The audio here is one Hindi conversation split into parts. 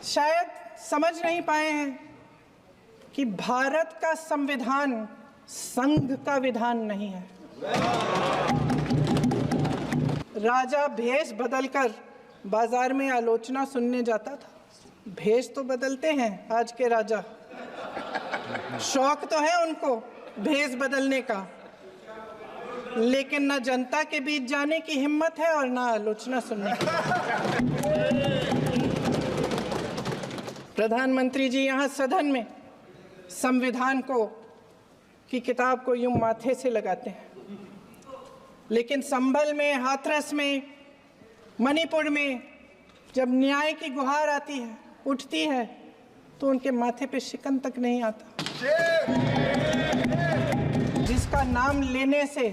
शायद समझ नहीं पाए हैं कि भारत का संविधान संघ का विधान नहीं है। राजा भेष बदलकर बाजार में आलोचना सुनने जाता था। भेष तो बदलते हैं आज के राजा, शौक तो है उनको भेष बदलने का, लेकिन न जनता के बीच जाने की हिम्मत है और न आलोचना सुनने की। प्रधानमंत्री जी यहाँ सदन में संविधान की किताब को यूं माथे से लगाते हैं, लेकिन संभल में, हाथरस में, मणिपुर में जब न्याय की गुहार आती है, उठती है, तो उनके माथे पे शिकन तक नहीं आता। जिसका नाम लेने से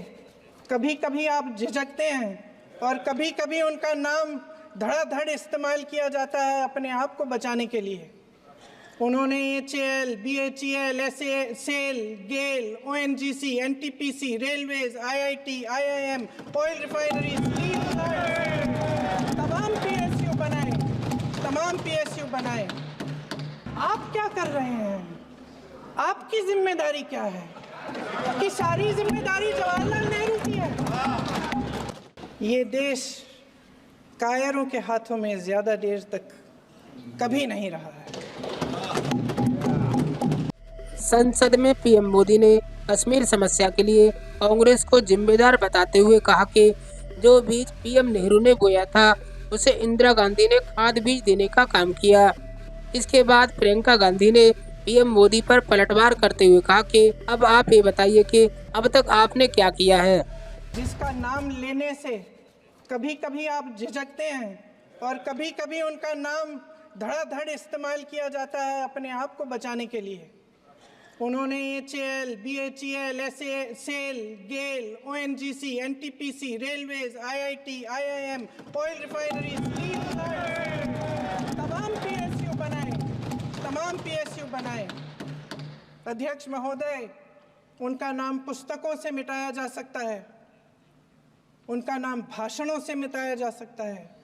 कभी कभी आप झिझकते हैं और कभी कभी उनका नाम धड़ाधड़ इस्तेमाल किया जाता है अपने आप को बचाने के लिए। उन्होंने HAL, BHEL, SAIL, गेल, ONGC, NTPC, railways, IIT, IIM, oil refineries, तमाम PSU बनाए। आप क्या कर रहे हैं? आपकी जिम्मेदारी क्या है? कि सारी जिम्मेदारी जवाहरलाल नेहरू की है। ये देश कायरों के हाथों में ज्यादा देर तक कभी नहीं रहा है। संसद में पीएम मोदी ने कश्मीर समस्या के लिए कांग्रेस को जिम्मेदार बताते हुए कहा कि जो बीज पीएम नेहरू ने बोया था उसे इंदिरा गांधी ने खाद बीज देने का काम किया। इसके बाद प्रियंका गांधी ने पीएम मोदी पर पलटवार करते हुए कहा कि अब आप ये बताइए कि अब तक आपने क्या किया है। जिसका नाम लेने से कभी कभी आप झिझकते हैं और कभी कभी उनका नाम धड़ाधड़ इस्तेमाल किया जाता है अपने आप को बचाने के लिए। उन्होंने HAL, BHEL, SAIL, गेल, ONGC, NTPC, railways, IIT, IIM, oil refineries, तमाम PSU बनाए। अध्यक्ष महोदय, उनका नाम पुस्तकों से मिटाया जा सकता है, उनका नाम भाषणों से मिटाया जा सकता है,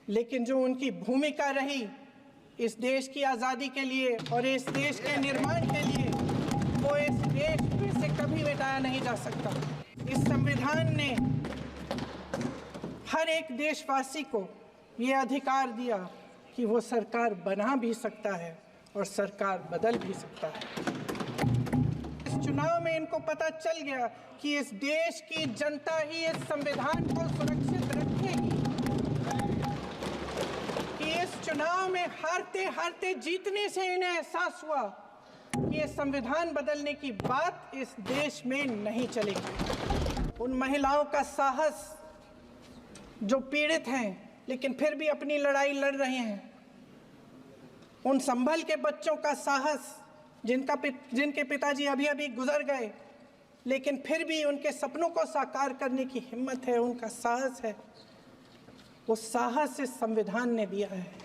लेकिन जो उनकी भूमिका रही इस देश की आज़ादी के लिए और इस देश के निर्माण के लिए, वो इस देश से कभी मिटाया नहीं जा सकता। इस संविधान ने हर एक देशवासी को ये अधिकार दिया कि वो सरकार बना भी सकता है और सरकार बदल भी सकता है। इस चुनाव में इनको पता चल गया कि इस देश की जनता ही इस संविधान को सुरक्षित रखेगी। इस चुनाव में हारते हारते जीतने से इन्हें एहसास हुआ कि ये संविधान बदलने की बात इस देश में नहीं चलेगी। उन महिलाओं का साहस जो पीड़ित हैं लेकिन फिर भी अपनी लड़ाई लड़ रहे हैं, उन संभल के बच्चों का साहस जिनके पिताजी अभी अभी गुजर गए लेकिन फिर भी उनके सपनों को साकार करने की हिम्मत है, उनका साहस है, वो साहस इस संविधान ने दिया है।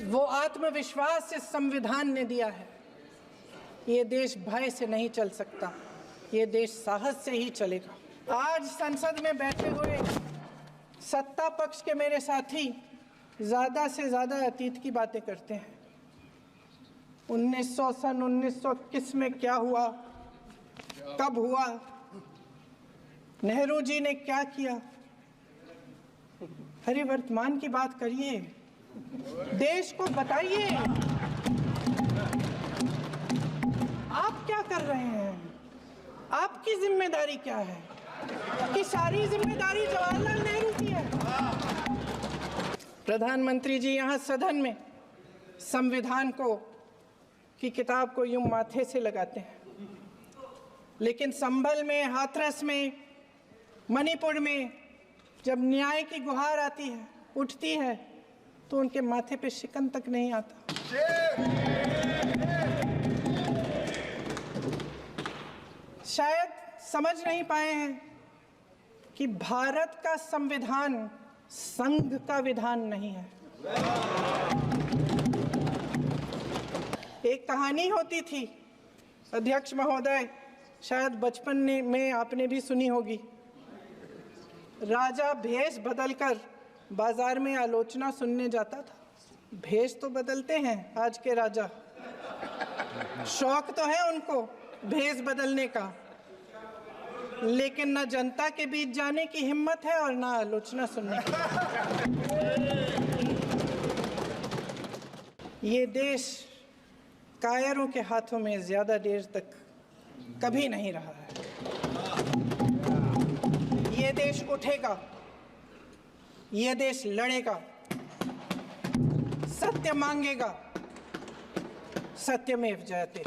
वो आत्मविश्वास इस संविधान ने दिया है। ये देश भय से नहीं चल सकता, ये देश साहस से ही चलेगा। आज संसद में बैठे हुए सत्ता पक्ष के मेरे साथी ज़्यादा से ज़्यादा अतीत की बातें करते हैं। 1921 में क्या हुआ, कब हुआ, नेहरू जी ने क्या किया। अरे वर्तमान की बात करिए, देश को बताइए आप क्या कर रहे हैं, आपकी जिम्मेदारी क्या है। कि सारी जिम्मेदारी जवाहरलाल नेहरू की है। प्रधानमंत्री जी यहाँ सदन में संविधान की किताब को यूं माथे से लगाते हैं, लेकिन संभल में, हाथरस में, मणिपुर में जब न्याय की गुहार आती है, उठती है, तो उनके माथे पे शिकन तक नहीं आता। शायद समझ नहीं पाए हैं कि भारत का संविधान संघ का विधान नहीं है। एक कहानी होती थी अध्यक्ष महोदय, शायद बचपन में आपने भी सुनी होगी। राजा भेष बदलकर बाजार में आलोचना सुनने जाता था। भेष तो बदलते हैं आज के राजा, शौक तो है उनको भेष बदलने का, लेकिन न जनता के बीच जाने की हिम्मत है और न आलोचना सुनने की। ये देश कायरों के हाथों में ज्यादा देर तक कभी नहीं रहा है। ये देश उठेगा, ये देश लड़ेगा, सत्य मांगेगा, सत्यमेव जयते।